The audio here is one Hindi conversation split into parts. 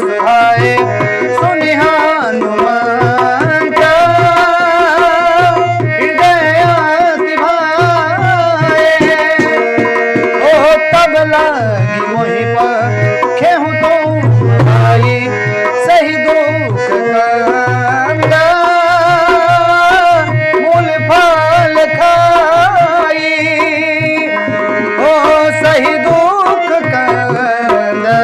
सुहाए सुनि हनुमंत हृदय अति भाए। ओ तब लागी मोहि पर खेहूँ तो भाई सही दुख कंदा मूल फल खाई। ओ सही दुख कंदा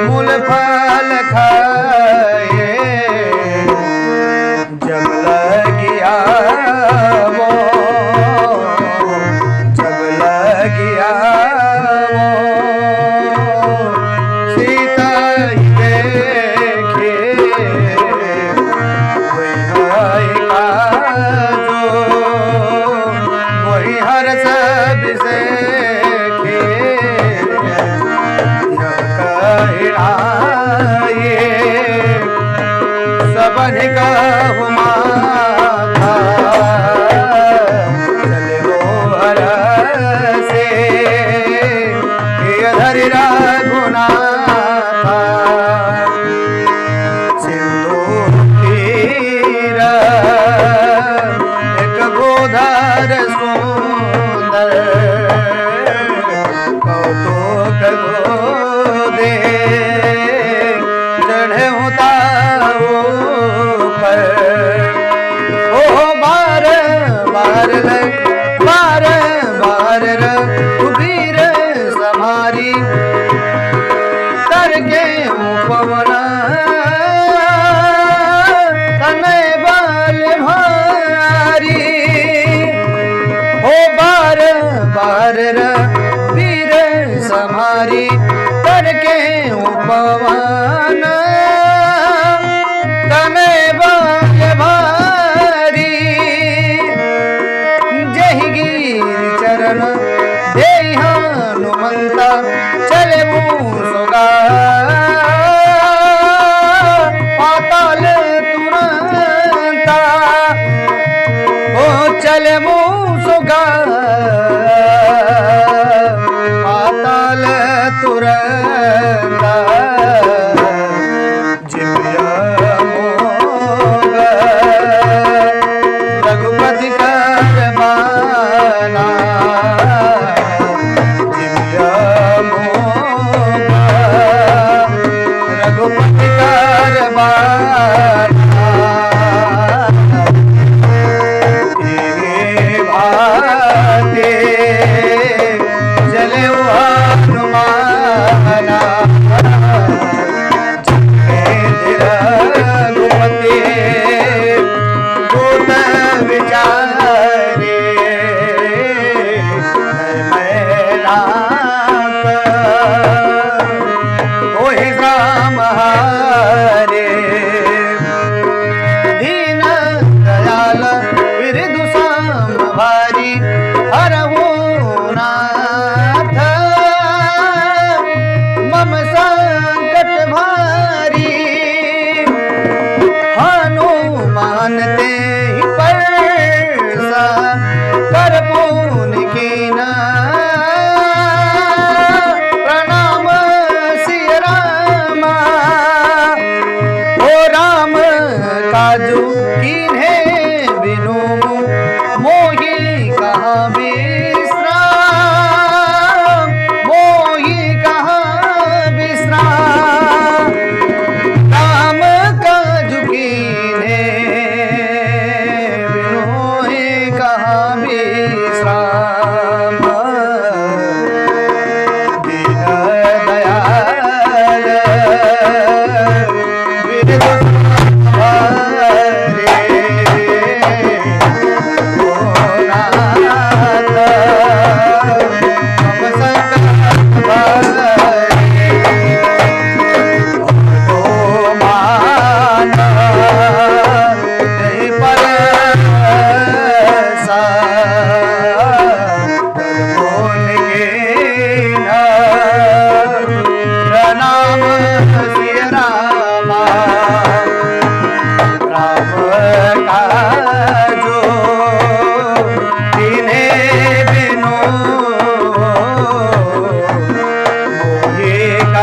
मूल फल खाए। जब लगी आवो जब लगी आवो सीता देखे वही हाय काजो वही हर सब से सबन कहु माथा चले वो हरसे धरि रघुनाथा। सिंधु तीर एक गोधर सुंदर कौतुक गोदे चढ़े उतारो पर। ओ बार बार रघुबीर समारी करके पवन तनय बल भारी। ओ बार रघुबीर समारी करके पवन तनय बल भारी। जहि गिरि चरण देहि हनुमंता चले मूसुगा पाताल तुरंता। ओ चले मूसुगा पाताल तुरंता। रघुपति कर बाना रघुपति कर बाना भाते चले हनुमाना।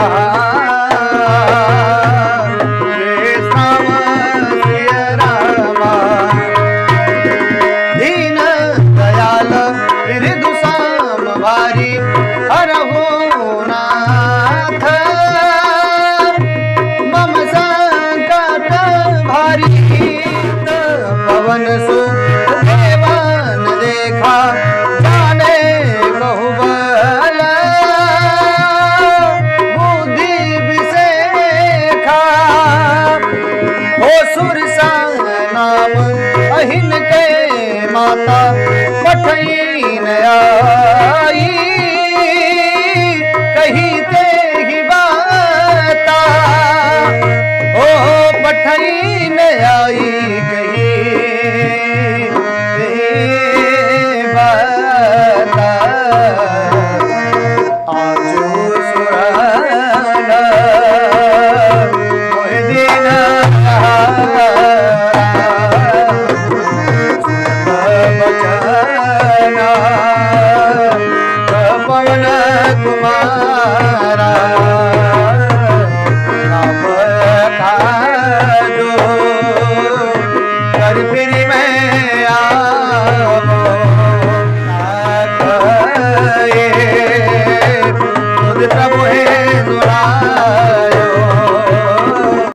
रहा विश्राम सिय रामा दीन दयाल मृदु साम भारी हरहु नाथ मम संकट भारी पवन सुत देवन देखा जाने बहुबल बुद्धि विशेखा हो सुरसा नाम अहिन के माता पठईन आई कही ते ही बाता ओ पठईन आई कही ते बाता आजो सुरन मोहि दीन बचना पवन कुमारा नाम काजो कर फिर मैं आवो ना कहे खुद प्रभु